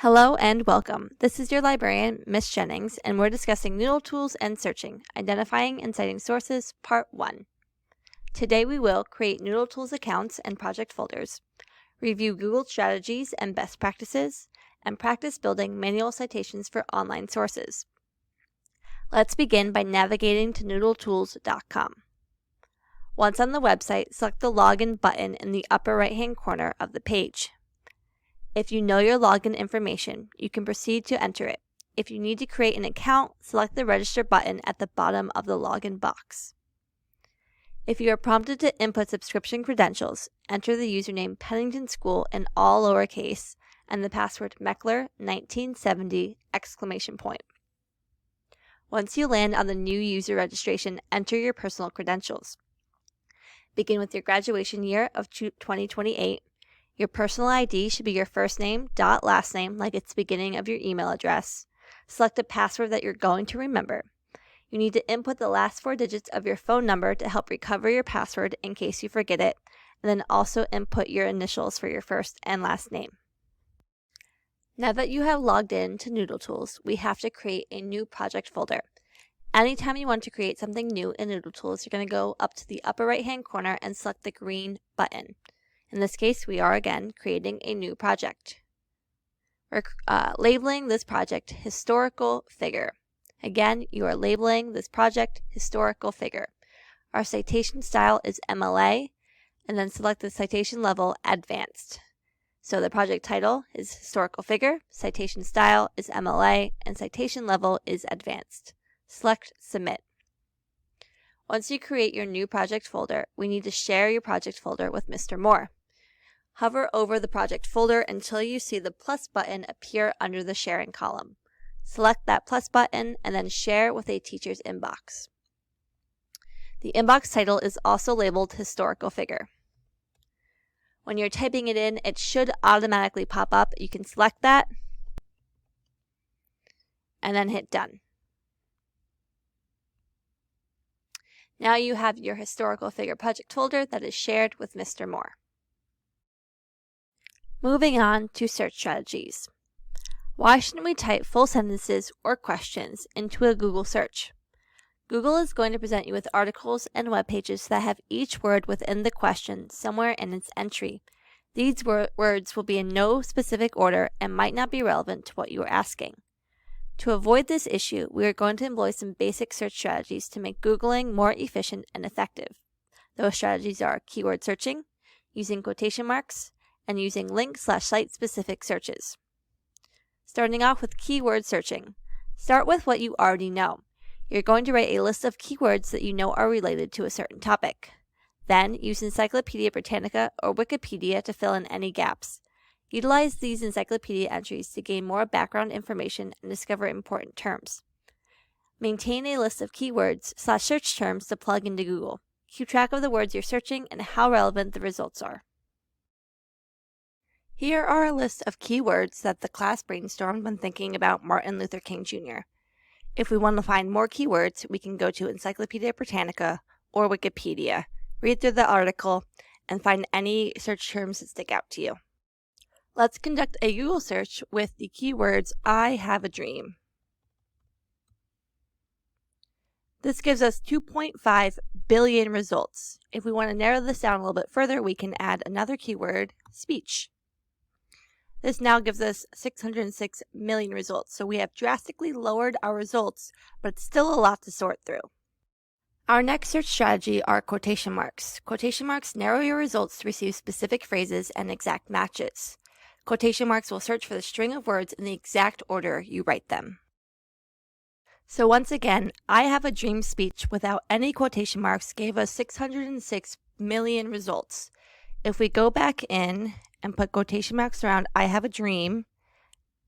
Hello and welcome. This is your librarian, Miss Jennings, and we're discussing NoodleTools and searching, identifying and citing sources, Part 1. Today we will create NoodleTools accounts and project folders, review Google strategies and best practices, and practice building manual citations for online sources. Let's begin by navigating to NoodleTools.com. Once on the website, select the Login button in the upper right-hand corner of the page. If you know your login information, you can proceed to enter it. If you need to create an account, select the Register button at the bottom of the login box. If you are prompted to input subscription credentials, enter the username Pennington School in all lowercase and the password Meckler1970! Once you land on the new user registration, enter your personal credentials. Begin with your graduation year of 2028. Your personal ID should be your first name, last name, like it's the beginning of your email address. Select a password that you're going to remember. You need to input the last 4 digits of your phone number to help recover your password in case you forget it, and then also input your initials for your first and last name. Now that you have logged in to NoodleTools, we have to create a new project folder. Anytime you want to create something new in NoodleTools, you're going to go up to the upper right-hand corner and select the green button. In this case, we are again creating a new project. We're labeling this project Historical Figure. Again, you are labeling this project Historical Figure. Our citation style is MLA, and then select the citation level Advanced. So the project title is Historical Figure, citation style is MLA, and citation level is Advanced. Select Submit. Once you create your new project folder, we need to share your project folder with Mr. Moore. Hover over the project folder until you see the plus button appear under the sharing column. Select that plus button and then share with a teacher's inbox. The inbox title is also labeled Historical Figure. When you're typing it in, it should automatically pop up. You can select that and then hit Done. Now you have your Historical Figure project folder that is shared with Mr. Moore. Moving on to search strategies. Why shouldn't we type full sentences or questions into a Google search? Google is going to present you with articles and web pages that have each word within the question somewhere in its entry. These words will be in no specific order and might not be relevant to what you are asking. To avoid this issue, we are going to employ some basic search strategies to make Googling more efficient and effective. Those strategies are keyword searching, using quotation marks, and using link/site-specific searches. Starting off with keyword searching. Start with what you already know. You're going to write a list of keywords that you know are related to a certain topic. Then, use Encyclopedia Britannica or Wikipedia to fill in any gaps. Utilize these encyclopedia entries to gain more background information and discover important terms. Maintain a list of keywords/search terms to plug into Google. Keep track of the words you're searching and how relevant the results are. Here are a list of keywords that the class brainstormed when thinking about Martin Luther King Jr. If we want to find more keywords, we can go to Encyclopedia Britannica or Wikipedia, read through the article, and find any search terms that stick out to you. Let's conduct a Google search with the keywords I have a dream. This gives us 2.5 billion results. If we want to narrow this down a little bit further, we can add another keyword, speech. This now gives us 606 million results, so we have drastically lowered our results, but it's still a lot to sort through. Our next search strategy are quotation marks. Quotation marks narrow your results to receive specific phrases and exact matches. Quotation marks will search for the string of words in the exact order you write them. So once again, I have a dream speech without any quotation marks gave us 606 million results. If we go back in and put quotation marks around I have a dream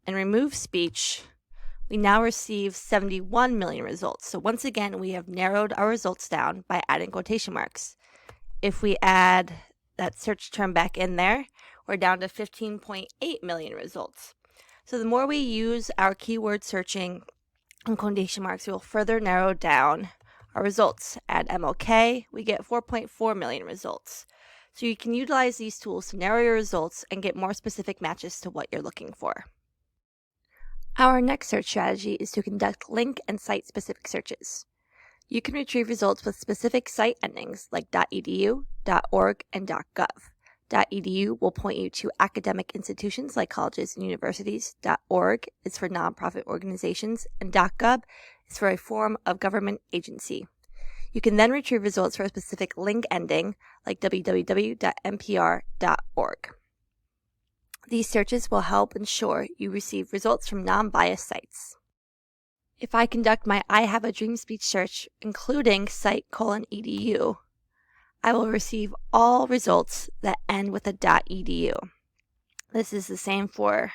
and remove speech, we now receive 71 million results. So once again, we have narrowed our results down by adding quotation marks. If we add that search term back in there, we're down to 15.8 million results. So the more we use our keyword searching and quotation marks, we will further narrow down our results. Add MLK, we get 4.4 million results. So you can utilize these tools to narrow your results and get more specific matches to what you're looking for. Our next search strategy is to conduct link and site-specific searches. You can retrieve results with specific site endings like .edu, .org, and .gov. .edu will point you to academic institutions like colleges and universities. .org is for nonprofit organizations, and .gov is for a form of government agency. You can then retrieve results for a specific link ending like www.npr.org. These searches will help ensure you receive results from non-biased sites. If I conduct my I Have a Dream speech search, including site:/edu, I will receive all results that end with a .edu. This is the same for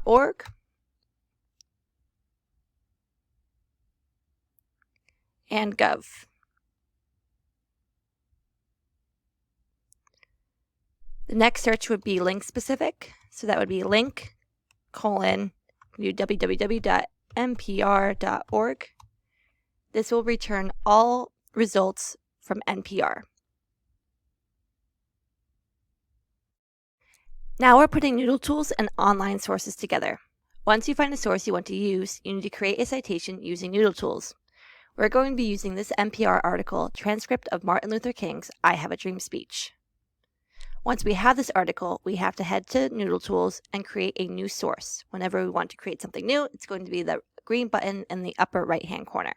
.org and .gov. The next search would be link specific, so that would be link:/www.npr.org. This will return all results from NPR. Now we're putting NoodleTools and online sources together. Once you find a source you want to use, you need to create a citation using NoodleTools. We're going to be using this NPR article, transcript of Martin Luther King's I Have a Dream speech. Once we have this article, we have to head to NoodleTools and create a new source. Whenever we want to create something new, it's going to be the green button in the upper right-hand corner.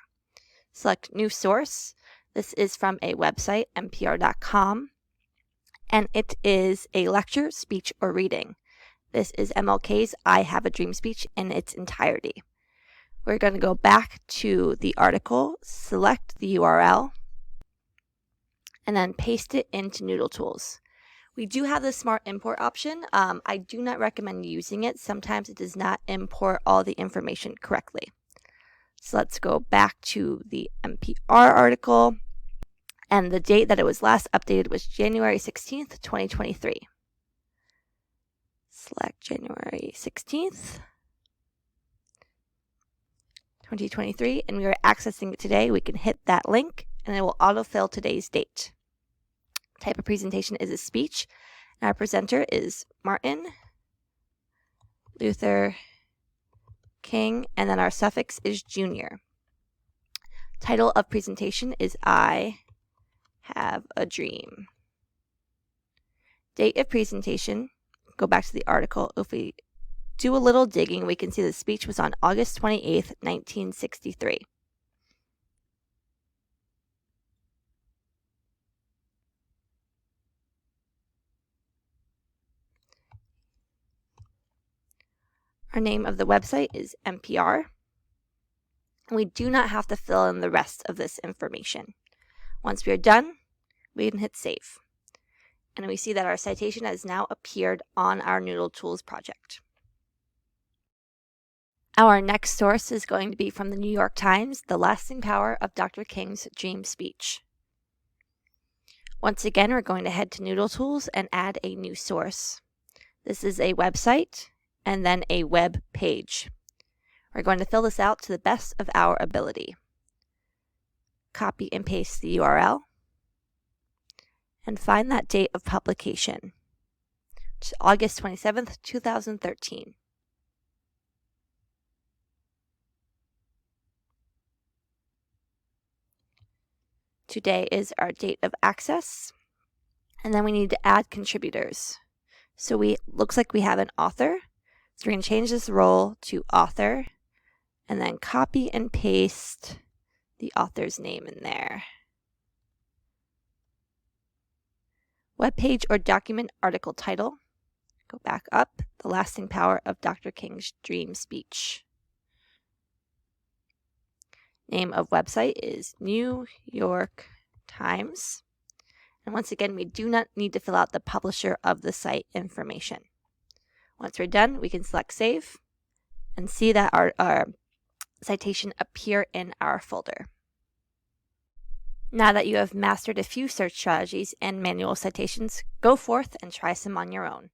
Select New Source. This is from a website, npr.com, and it is a lecture, speech, or reading. This is MLK's I Have a Dream speech in its entirety. We're going to go back to the article, select the URL, and then paste it into NoodleTools. We do have the Smart Import option. I do not recommend using it. Sometimes it does not import all the information correctly. So let's go back to the NPR article. And the date that it was last updated was January 16th, 2023. Select January 16th, 2023, and we are accessing it today. We can hit that link, and it will autofill today's date. Type of presentation is a speech, and our presenter is Martin Luther King, and then our suffix is junior. Title of presentation is I Have a Dream. Date of presentation, go back to the article. If we do a little digging, we can see the speech was on August 28th, 1963. Our name of the website is NPR. And we do not have to fill in the rest of this information. Once we are done, we can hit save. And we see that our citation has now appeared on our NoodleTools project. Our next source is going to be from the New York Times, The Lasting Power of Dr. King's Dream Speech. Once again, we're going to head to NoodleTools and add a new source. This is a website and then a web page. We're going to fill this out to the best of our ability. Copy and paste the URL and find that date of publication, which is August 27th, 2013. Today is our date of access, and then we need to add contributors. So looks like we have an author, so we're going to change this role to author, and then copy and paste the author's name in there. Web page or document article title. Go back up, The Lasting Power of Dr. King's Dream Speech. Name of website is New York Times. And once again, we do not need to fill out the publisher of the site information. Once we're done, we can select Save and see that our citation appear in our folder. Now that you have mastered a few search strategies and manual citations, go forth and try some on your own.